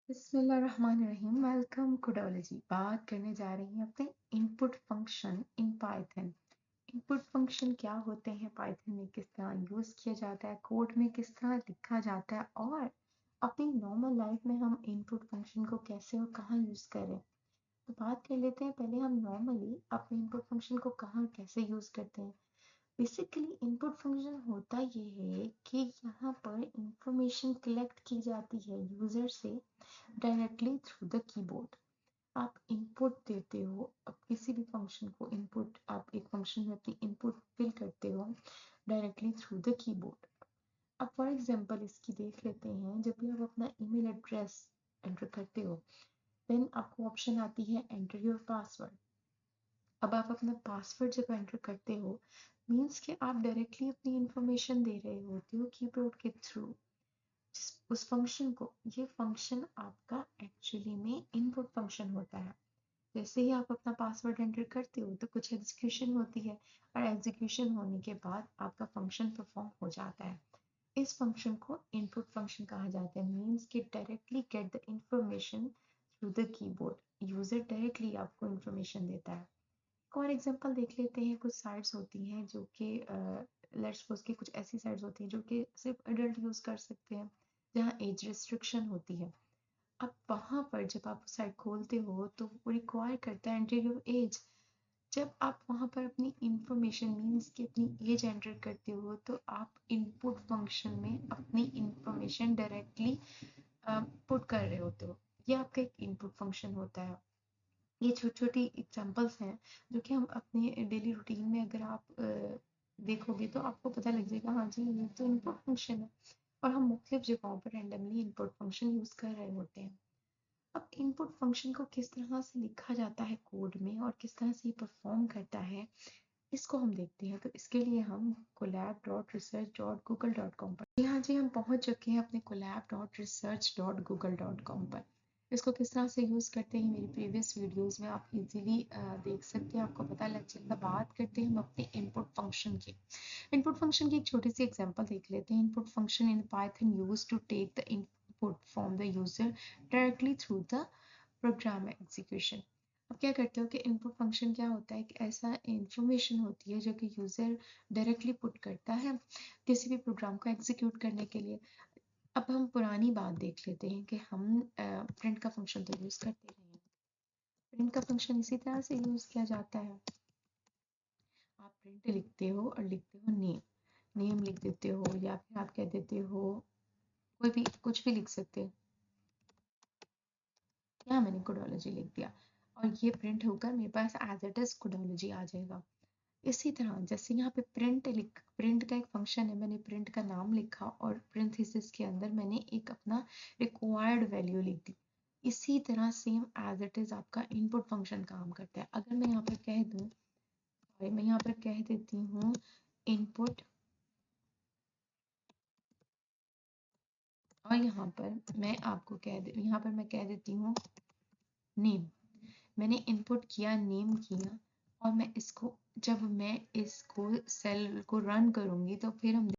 बिस्मिल्लाहिर्रहमानिर्रहीम। वेलकम कोडोलॉजी। बात करने जा रही हैं अपने input function in Python. Input function क्या होते हैं, पाइथन में किस तरह यूज़ किया जाता है, कोड में किस तरह लिखा जाता है और अपनी नॉर्मल लाइफ में हम इनपुट फंक्शन को कैसे और कहाँ यूज़ करें। तो बात कर लेते हैं पहले हम नॉर्मली अपने इनपुट फंक्शन को कहाँ कैसे यूज़ करते हैं। बेसिकली इनपुट फंक्शन होता ये है कि यहाँ पर इंफॉर्मेशन कलेक्ट की जाती है यूज़र से डायरेक्टली थ्रू द कीबोर्ड। आप इनपुट देते हो, अब किसी भी फंक्शन को इनपुट, आप एक फंक्शन में अपनी इनपुट फिल करते हो डायरेक्टली थ्रू द कीबोर्ड। अब फॉर एग्जांपल इसकी देख लेते हैं। जब भी आप अपना ईमेल एड्रेस एंटर करते हो देन आपको ऑप्शन आती है एंटर योर पासवर्ड। अब आप अपना पासवर्ड जब एंटर करते हो मीन्स कि आप डायरेक्टली अपनी इंफॉर्मेशन दे रहे होते हो कीबोर्ड के थ्रू उस फंक्शन को। ये फंक्शन आपका एक्चुअली में इनपुट फंक्शन होता है। जैसे ही आप अपना पासवर्ड एंटर करते हो तो कुछ एग्जीक्यूशन होती है और एग्जीक्यूशन होने के बाद आपका फंक्शन परफॉर्म हो जाता है। इस फंक्शन को इनपुट फंक्शन कहा जाता है। मीन्स कि directly get the information through the keyboard. User directly आपको इंफॉर्मेशन देता है। एक और एग्जांपल देख लेते हैं। कुछ साइट्स होती हैं जो कि लेट्स सपोज कि कुछ ऐसी साइट्स होती हैं जो कि सिर्फ अडल्ट यूज़ कर सकते हैं, जहाँ एज रिस्ट्रिक्शन होती है। अब वहाँ पर जब आप साइट खोलते हो तो वो रिक्वायर करता है एंटर योर एज। जब आप वहाँ पर अपनी इंफॉर्मेशन मीन्स कि अपनी एज एंटर करते हो तो आप इनपुट फंक्शन में अपनी इंफॉर्मेशन डायरेक्टली पुट कर रहे होते हो। ये आपका एक इनपुट फंक्शन होता है। ये छोटी-छोटी एग्जांपल्स हैं जो कि हम अपने डेली रूटीन में अगर आप देखोगे तो आपको पता लग जाएगा, हाँ जी ये तो इनपुट फंक्शन है। और हम मुख्तलिफ जगहों पर रैंडमली इनपुट फंक्शन यूज़ कर रहे होते हैं। अब इनपुट फंक्शन को किस तरह से लिखा जाता है कोड में और किस तरह से ये परफॉर्म करता है, इसको हम देखते हैं। तो इसके लिए हम colab.research.google.com पर, जी हाँ जी, हम पहुँच चुके हैं अपने colab.research.google.com पर। इसको किस तरह से यूज़ करते हैं मेरी प्रीवियस वीडियोस में आप इजीली देख सकते हैं, आपको पता लग जाएगा। बात करते हैं हम अपने इनपुट फंक्शन की। इनपुट फंक्शन की एक छोटी सी एग्जांपल देख लेते हैं। Input function in Python used to take the input from the user directly through the program execution. अब क्या करते हो कि इनपुट फंक्शन क्या होता है, एक ऐसा इंफॉर्मेशन होती है जो कि यूज़र डायरेक्टली पुट करता है किसी भी प्रोग्राम को एग्जीक्यूट करने के लिए। अब हम पुरानी बात देख लेते हैं कि हम प्रिंट का फंक्शन तो यूज़ करते रहे हैं। प्रिंट का फंक्शन इसी तरह से यूज़ किया जाता है। आप प्रिंट लिखते हो और लिखते हो नेम, नेम लिख देते हो या फिर आप कह देते हो कोई भी कुछ भी लिख सकते हो। यहाँ मैंने कोडोलॉजी लिख दिया और ये प्रिंट होकर मेरे पास एज इट इज कोडोलॉजी आ जाएगा। इसी तरह जैसे यहाँ पे प्रिंट का एक फंक्शन है, मैंने प्रिंट का नाम लिखा और प्रिंथेसिस के अंदर मैंने एक अपना रिक्वायर्ड वैल्यू लिख दी। इसी तरह सेम एज इट इज आपका इनपुट फंक्शन काम करता है। अगर मैं यहाँ पर कह दूँ, मैं यहाँ पर कह देती हूँ इनपुट और यहाँ पर मैं आपको यहाँ पर मैं कह देती हूँ नेम। मैंने इनपुट किया, नेम किया और मैं इसको, जब मैं इसको सेल को रन करूंगी तो फिर हम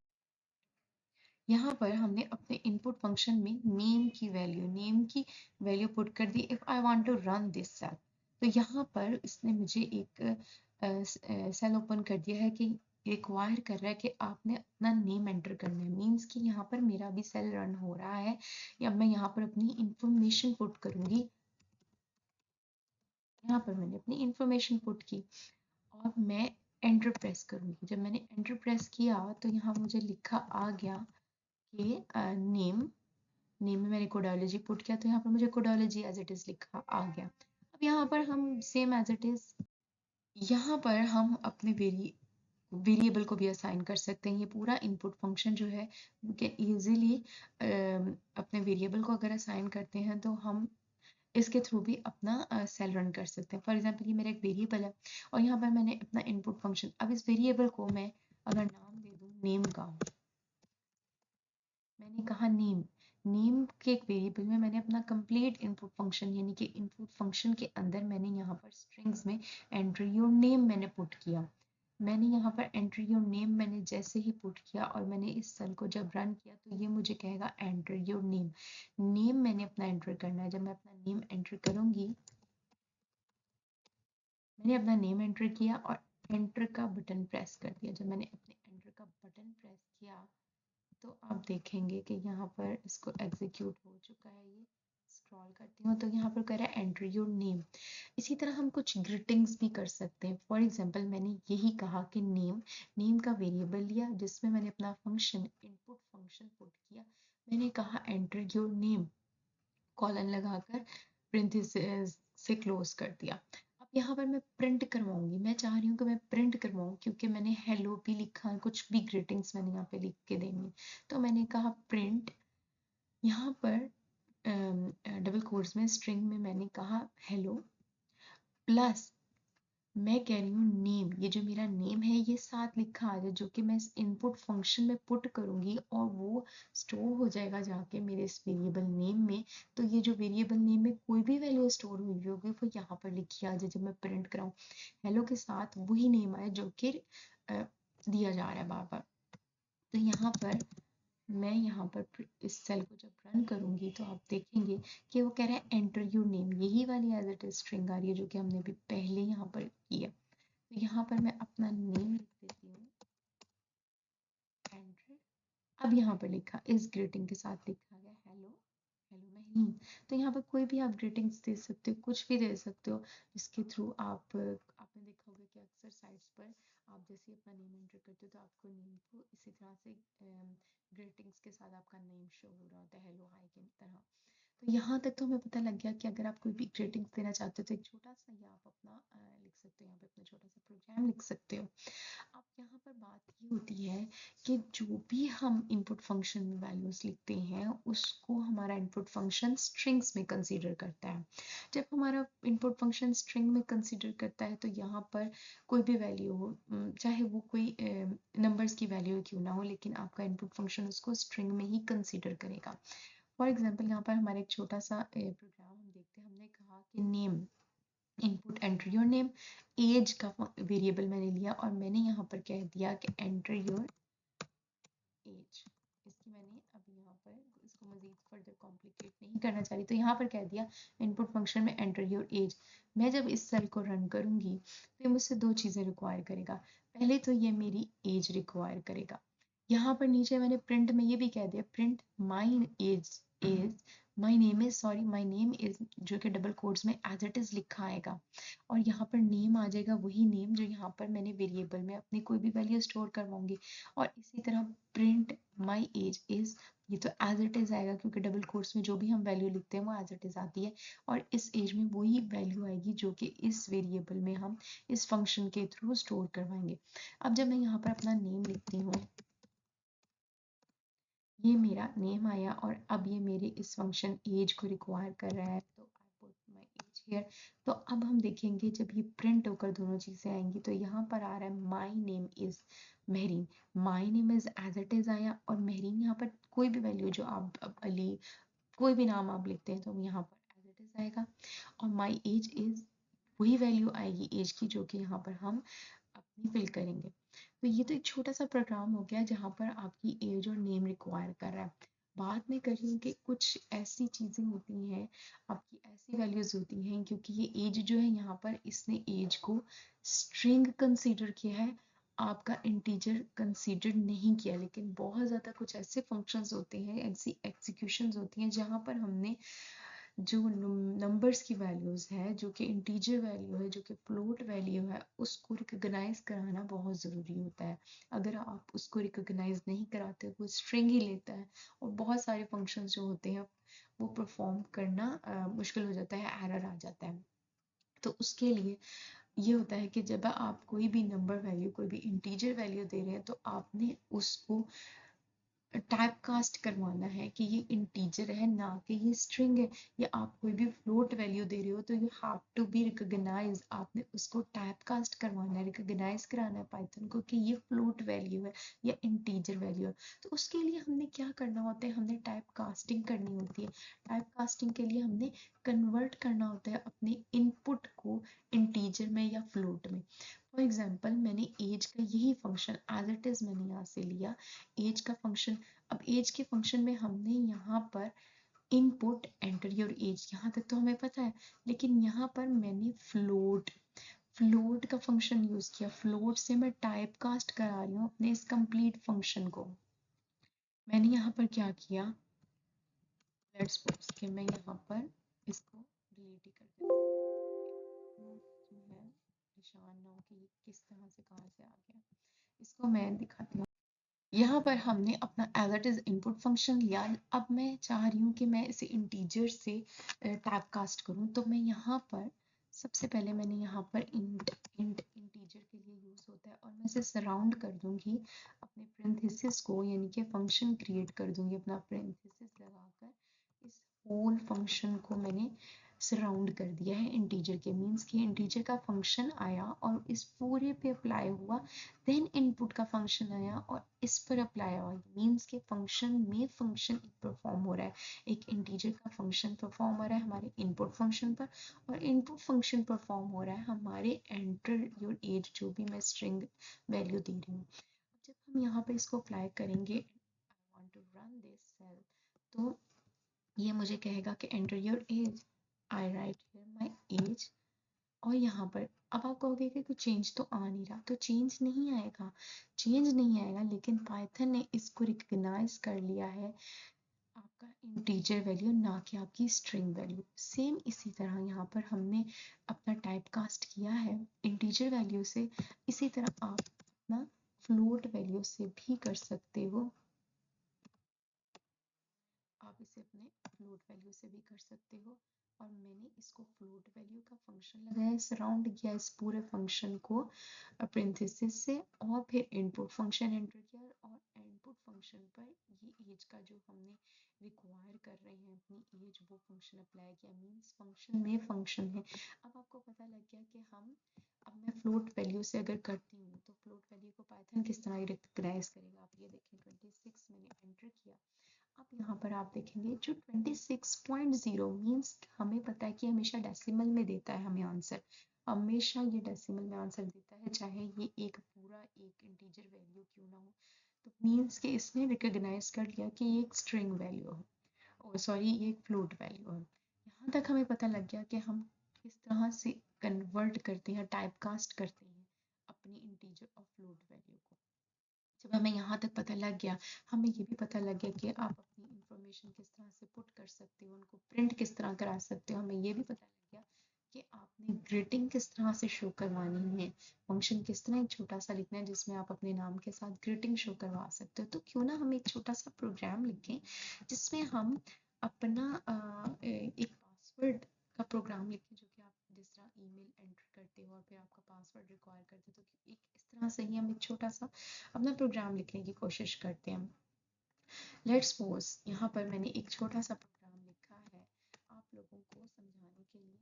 यहाँ पर हमने अपने इनपुट फंक्शन में नेम की वैल्यू पुट कर दी। If I want to run this cell, तो यहाँ पर इसने मुझे एक सेल ओपन कर दिया है कि रिक्वायर कर रहा है कि आपने अपना नेम एंटर करना है। मीन्स कि यहाँ पर मेरा भी सेल रन हो रहा है या मैं यहाँ पर अपनी इंफॉर्मेशन पुट करूंगी। यहाँ पर मैंने अपनी इंफॉर्मेशन पुट की और मैं एंटर प्रेस करूंगी। जब मैंने एंटर प्रेस किया तो यहाँ मुझे लिखा आ गया कि नेम में मैंने कोडोलॉजी पुट किया तो यहाँ पर मुझे कोडोलॉजी एज इट इज लिखा आ गया। अब यहाँ पर हम सेम एज इट इज यहाँ पर हम अपने वेरिएबल को भी असाइन कर सकते हैं। ये पूरा इनपुट फंक्शन जो है कि इजीली अपने वेरिएबल को अगर असाइन करते हैं तो हम इसके थ्रू भी अपना सेल रन कर सकते हैं। फॉर एग्जांपल ये मेरा एक वेरिएबल है और यहाँ पर मैंने अपना इनपुट फंक्शन, अब इस वेरिएबल को मैं अगर नाम दे दूँ नेम का, मैंने कहा नेम के एक वेरिएबल में मैंने अपना कंप्लीट इनपुट फंक्शन यानी कि इनपुट फंक्शन के अंदर मैंने यहाँ पर स्ट्रिंग्स में एंटर योर नेम मैंने पुट किया। मैंने यहाँ पर एंटर योर नेम मैंने जैसे ही पुट किया और मैंने इस सेल को जब रन किया तो ये मुझे कहेगा एंटर योर नेम। नेम मैंने अपना एंटर करना है। जब मैं अपना नेम एंटर करूंगी, मैंने अपना नेम एंटर किया और एंटर का बटन प्रेस कर दिया। जब मैंने अपने एंटर का बटन प्रेस किया तो आप देखेंगे कि यहाँ पर इसको एग्जीक्यूट हो चुका है। ये स्क्रॉल करती हूँ तो यहाँ पर कह रहा है एंटर योर नेम। इसी तरह हम कुछ ग्रीटिंग्स भी कर सकते हैं। फॉर एग्जांपल मैंने यही कहा कि नेम का वेरिएबल लिया जिसमें मैंने अपना फंक्शन इनपुट फंक्शन पुट किया। मैंने कहा एंटर योर नेम, कॉलन लगाकर parentheses से क्लोज कर दिया। अब यहाँ पर मैं प्रिंट करवाऊंगी। मैं चाह रही हूँ कि मैं प्रिंट करवाऊँ क्योंकि मैंने हेलो भी लिखा है, कुछ भी ग्रीटिंग्स मैंने यहाँ पे लिख के देनी। तो मैंने कहा प्रिंट, यहाँ पर डबल कोट्स में स्ट्रिंग में मैंने कहा हेलो प्लस मैं कह रही हूँ नेम। ये जो मेरा नेम है ये साथ लिखा आ जाए, जो कि मैं इस इनपुट फंक्शन में पुट करूंगी और वो स्टोर हो जाएगा जाके मेरे इस वेरिएबल नेम में। तो ये जो वेरिएबल नेम में कोई भी वैल्यू स्टोर हुई होगी वो यहाँ पर लिखी आ जाए जब मैं प्रिंट कराऊँ। हेलो के साथ वही नेम आए जो कि दिया जा रहा है बार बार। तो यहाँ पर मैं यहाँ पर इस सेल को जब रन करूंगी तो आप देखेंगे कि वो कह रहा है एंटर योर नेम। यही वाली एज इट इज स्ट्रिंग आ रही है जो कि हमने भी पहले यहाँ पर की है। तो यहाँ पर मैं अपना नेम लिख देती हूँ एंटर। अब यहाँ पर लिखा इस ग्रीटिंग के साथ लिखा गया हेलो, हेलो महरीन। तो यहाँ पर कोई भी आप ग्रीटिंग्स दे सकते हो, कुछ भी दे सकते हो जिसके थ्रू आपने देखा होगा कि अक्सर साइट्स पर आप जैसे ही अपना नेम एंटर करते हो तो आपको नेम को इसी तरह से ग्रीटिंग्स के साथ आपका नेम शो हो रहा होता है हेलो हाय की तरह। तो यहाँ तक तो हमें पता लग गया कि अगर आप कोई भी ग्रीटिंग्स देना चाहते हो तो एक छोटा सा ही आप अपना लिख सकते हो, यहाँ पे अपना छोटा सा प्रोग्राम लिख सकते हो। अब यहाँ पर बात ये होती है कि जो भी हम इनपुट फंक्शन में वैल्यूज लिखते हैं उसको हमारा इनपुट फंक्शन स्ट्रिंग्स में कंसीडर करता है। जब हमारा इनपुट फंक्शन स्ट्रिंग में कंसीडर करता है तो यहाँ पर कोई भी वैल्यू हो, चाहे वो कोई नंबर्स की वैल्यू क्यों ना हो, लेकिन आपका इनपुट फंक्शन उसको स्ट्रिंग में ही कंसीडर करेगा। फॉर एग्जाम्पल यहाँ पर हमारा एक छोटा सा प्रोग्राम हम देखते हैं। हमने कहा कि name input enter your name, age का वेरिएबल मैंने लिया और मैंने यहाँ पर कह दिया कि एंटर योर एज। इसकी मैंने अब यहाँ पर इसको मजीद फर्दर कॉम्प्लिकेट नहीं करना चाह रही तो यहाँ पर कह दिया इनपुट फंक्शन में एंटर योर एज। मैं जब इस सेल को रन करूंगी तो ये मुझसे दो चीज़ें रिक्वायर करेगा। पहले तो ये मेरी एज रिक्वायर करेगा। यहाँ पर नीचे मैंने प्रिंट में ये भी कह दिया print my age is my name is, sorry my name is, जो कि डबल कोट्स में एज इट इज लिखा आएगा और यहाँ पर नेम आ जाएगा वही नेम जो यहाँ पर मैंने वेरिएबल में अपनी कोई भी वैल्यू स्टोर करवाऊंगी। और इसी तरह प्रिंट माई एज इज, ये तो एज इट इज आएगा क्योंकि डबल कोट्स में जो भी हम वैल्यू लिखते हैं वो एज इट इज आती है और इस एज में वही वैल्यू आएगी जो कि इस वेरिएबल में हम इस फंक्शन के थ्रू स्टोर करवाएंगे। अब जब मैं यहाँ पर अपना नेम लिखती हूँ, ये मेरा नेम आया और अब ये मेरे इस फंक्शन एज को रिक्वायर कर रहा है तो I put my age here. तो अब हम देखेंगे जब ये प्रिंट होकर दोनों चीज़ें आएंगी तो यहाँ पर आ रहा है my name is Mahreen. My name is as it is आया और महरीन यहाँ पर कोई भी वैल्यू जो आप अब अली कोई भी नाम आप लिखते हैं तो यहाँ पर एज इट इज़ आएगा और माई एज इज़ वही वैल्यू आएगी एज की जो कि यहाँ पर हम अपनी फिल करेंगे। तो ये तो एक छोटा सा प्रोग्राम हो गया जहाँ पर आपकी एज और नेम रिक्वायर कर रहा है। बाद में करिए कि कुछ ऐसी चीज़ें होती हैं, आपकी ऐसी वैल्यूज होती हैं क्योंकि ये एज जो है यहाँ पर इसने एज को स्ट्रिंग कंसीडर किया है, आपका इंटीजर कंसीडर नहीं किया। लेकिन बहुत ज़्यादा कुछ ऐसे फंक्शंस होते हैं, ऐसी एग्जीक्यूशंस होती हैं जहाँ पर हमने जो नंबर्स की वैल्यूज़ है जो कि इंटीजर वैल्यू है जो कि फ्लोट वैल्यू है उसको रिकॉग्नाइज कराना बहुत ज़रूरी होता है। अगर आप उसको रिकॉग्नाइज नहीं कराते वो स्ट्रिंग ही लेता है और बहुत सारे फंक्शंस जो होते हैं वो परफॉर्म करना मुश्किल हो जाता है, एरर आ जाता है। तो उसके लिए ये होता है कि जब आप कोई भी नंबर वैल्यू कोई भी इंटीजर वैल्यू दे रहे हैं तो आपने उसको टाइप कास्ट करवाना है कि ये इंटीजर है ना कि ये स्ट्रिंग है। या आप कोई भी फ्लोट वैल्यू दे रहे हो तो you have to be recognize, आपने उसको टाइप कास्ट करवाना है, रिकॉग्नाइज कराना है पाइथन को कि ये फ्लोट वैल्यू है या इंटीजर वैल्यू है। तो उसके लिए हमने क्या करना होता है, हमने टाइप कास्टिंग करनी होती है। टाइप कास्टिंग के लिए हमने कन्वर्ट करना होता है अपने इनपुट को इंटीजर में या फ्लोट में। फॉर एग्जाम्पल मैंने एज का यही फंक्शन एज इट इज मैंने यहाँ से लिया एज का फंक्शन। अब एज के फंक्शन में हमने यहाँ पर इनपुट एंटर योर एज यहाँ तक तो हमें पता है, लेकिन यहाँ पर मैंने फ्लोट का फंक्शन यूज किया। फ्लोट से मैं टाइप कास्ट करा रही हूँ अपने इस कंप्लीट फंक्शन को। मैंने यहाँ पर क्या किया, लेट्स सपोज कि मैं यहाँ पर इसको डिलीट ही कर देती हूँ, जो है निशान ना हो कि ये किस तरह से कहाँ से आ गया। इसको मैं दिखाती हूँ। यहाँ पर हमने अपना as it is input function लिया। अब मैं चाह रही हूँ कि मैं इसे इंटीजर से टाइप कास्ट करूँ, तो मैं यहाँ पर सबसे पहले मैंने यहाँ पर इंट इंटीजर के लिए यूज होता है, और मैं इसे सराउंड कर दूंगी अपने पेरेंथेसिस को, यानी कि फंक्शन क्रिएट कर दूंगी अपना पेरेंथेसिस लगाकर। इस होल फंक्शन को मैंने सराउंड कर दिया है इंटीजर के, मीन्स कि इंटीजर का फंक्शन आया और इस पूरे पे अप्लाई हुआ, देन इनपुट का फंक्शन आया और इस पर अप्लाई हुआ, मीन्स के फंक्शन में फंक्शन परफॉर्म हो रहा है। एक इंटीजर का फंक्शन परफॉर्म हो रहा है हमारे इनपुट फंक्शन पर, और इनपुट फंक्शन परफॉर्म हो रहा है हमारे एंटर योर एज, जो भी मैं स्ट्रिंग वैल्यू दे रही हूँ। जब हम यहाँ पे इसको अप्लाई करेंगे, I want to run this cell, तो ये मुझे कहेगा कि enter your age, I write here my age, और यहाँ पर अब आप कहोगे कि कुछ चेंज तो आ नहीं रहा, तो चेंज नहीं आएगा, लेकिन पाइथन ने इसको रिकग्नाइज कर लिया है आपका इंटीजर वैल्यू, ना कि आपकी स्ट्रिंग वैल्यू। सेम इसी तरह यहाँ पर हमने अपना टाइप कास्ट किया है इंटीजर वैल्यू से, इसी तरह आप अपना फ्लोट वैल्यू से भी कर सकते हो। आप इसे अपने फ्लोट वैल्यू से भी कर सकते हो, और मैंने इसको फ्लोट वैल्यू का फंक्शन लगाया, सराउंड किया इस पूरे फंक्शन को पेरेंथेसिस से, और फिर इनपुट फंक्शन एंटर किया, और इनपुट फंक्शन पर ये एज का जो हमने रिक्वायर कर रहे हैं अपनी एज, वो फंक्शन अप्लाई किया, मीन्स फंक्शन में फंक्शन है। अब आपको पता लग गया कि अब मैं फ्लोट वैल्यू से अगर करती हूँ तो फ्लोट वैल्यू को पाइथन किस तरह रिकग्नाइज करेगा। आप ये देखें 26 मैंने एंटर किया। अब यहाँ पर आप देखेंगे जो 26.0 मीन्स हमें पता है कि हमेशा डेसिमल में देता है हमें आंसर, हमेशा ये डेसिमल में आंसर देता है, चाहे ये एक पूरा एक इंटीजर वैल्यू क्यों ना हो। तो मीन्स कि इसने रिकग्नाइज कर लिया कि ये एक स्ट्रिंग वैल्यू है, और सॉरी ये एक फ्लोट वैल्यू है। यहाँ तक हमें पता लग गया कि हम किस तरह से कन्वर्ट करते हैं, टाइप कास्ट करते हैं अपनी इंटीजर और फ्लोट वैल्यू को। जब हमें यहाँ तक पता लग गया, हमें ये भी पता लग गया कि आप अपनी इंफॉर्मेशन किस तरह से पुट कर सकते हो, उनको प्रिंट किस तरह करा सकते हो। हमें ये भी पता लग गया कि आपने ग्रीटिंग किस तरह से शो करवानी है, फंक्शन किस तरह एक छोटा सा लिखना है जिसमें आप अपने नाम के साथ ग्रीटिंग शो करवा सकते हो। तो क्यों ना हम एक छोटा सा प्रोग्राम लिखें जिसमें हम अपना एक पासवर्ड का प्रोग्राम लिखें, जो कि आप जिस तरह ईमेल एंटर करते हो और फिर आपका पासवर्ड रिक्वायर करते हो, तो एक इस तरह से ही हम एक छोटा सा अपना प्रोग्राम लिखने की कोशिश करते हैं। लेट्स सपोज यहाँ पर मैंने एक छोटा सा प्रोग्राम लिखा है आप लोगों को समझाने के लिए।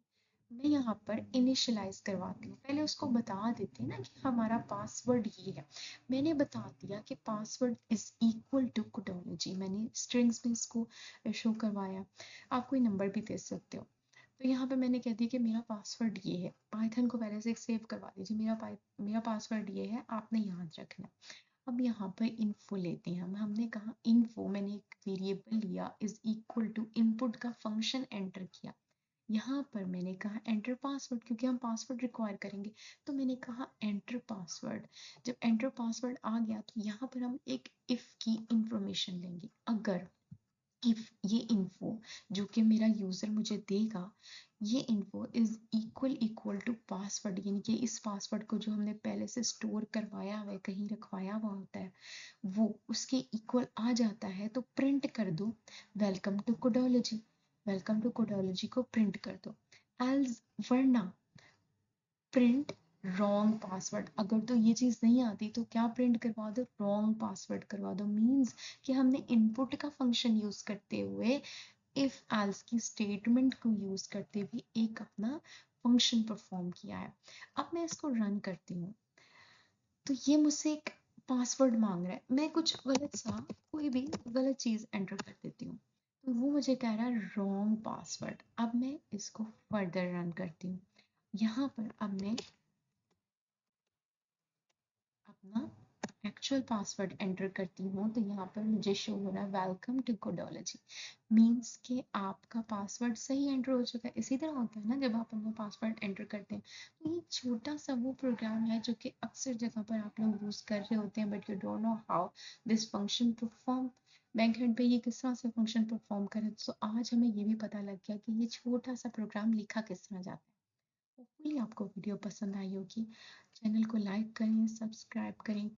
मैं यहाँ पर इनिशियलाइज करवाती हूँ, पहले उसको बता देते हैं ना कि हमारा पासवर्ड ये है। मैंने बता दिया कि पासवर्ड इज इक्वल टू कोडोलॉजी, मैंने स्ट्रिंग्स में इसको शो करवाया। आप कोई नंबर भी दे सकते हो। तो यहाँ पे मैंने कह दिया कि मेरा पासवर्ड ये है, पाइथन को पहले से सेव करवा दीजिए, मेरा पासवर्ड ये है, आपने याद रखना। अब यहाँ पर इन्फो लेते हैं हमने कहा इन्फो, मैंने एक वेरिएबल लिया इज इक्वल टू इनपुट का फंक्शन एंटर किया। यहाँ पर मैंने कहा एंटर पासवर्ड, क्योंकि हम पासवर्ड रिक्वायर करेंगे, तो मैंने कहा एंटर पासवर्ड। जब एंटर पासवर्ड आ गया तो यहाँ पर हम एक इफ की इंफॉर्मेशन लेंगे। अगर इफ ये इन्फो जो कि मेरा यूजर मुझे देगा, ये info is equal to password, यानी कि इस पासवर्ड को जो हमने पहले से स्टोर करवाया हुआ है, कहीं रखवाया हुआ होता है, वो उसके इक्वल आ जाता है, तो प्रिंट कर दो वेलकम टू कोडोलॉजी। वेलकम टू कोडोलॉजी को प्रिंट कर दो। एल्स वरना प्रिंट रॉन्ग पासवर्ड। अगर तो ये चीज़ नहीं आती तो क्या प्रिंट करवा दो, रॉन्ग पासवर्ड करवा दो। मीन्स कि हमने इनपुट का फंक्शन यूज करते हुए इफ एल्स की स्टेटमेंट को यूज करते हुए एक अपना फंक्शन परफॉर्म किया है। अब मैं इसको रन करती हूँ तो ये मुझसे एक पासवर्ड मांग रहा है, मैं कुछ गलत सा कोई भी गलत चीज़ एंटर कर देती हूँ, तो वो मुझे कह रहा है रॉन्ग पासवर्ड। अब मैं इसको फर्दर रन करती हूँ। यहाँ पर अब मैं अपना एक्चुअल पासवर्ड एंटर करती हूँ तो यहाँ पर मुझे शो हो रहा है वेलकम टू कोडोलॉजी। मीन्स कि आपका पासवर्ड सही एंटर हो चुका है। इसी तरह होता है ना जब आप अपना पासवर्ड एंटर करते हैं तो ये छोटा सा वो प्रोग्राम है जो कि अक्सर जगह पर आप लोग यूज़ कर रहे होते हैं but you don't know how this function perform bank head पे ये किस तरह से फंक्शन परफॉर्म करे। तो आज हमें ये भी पता लग गया कि ये छोटा सा प्रोग्राम लिखा किस तरह जाता है। होपफुली आपको वीडियो पसंद आई होगी। चैनल को लाइक करें, सब्सक्राइब करें।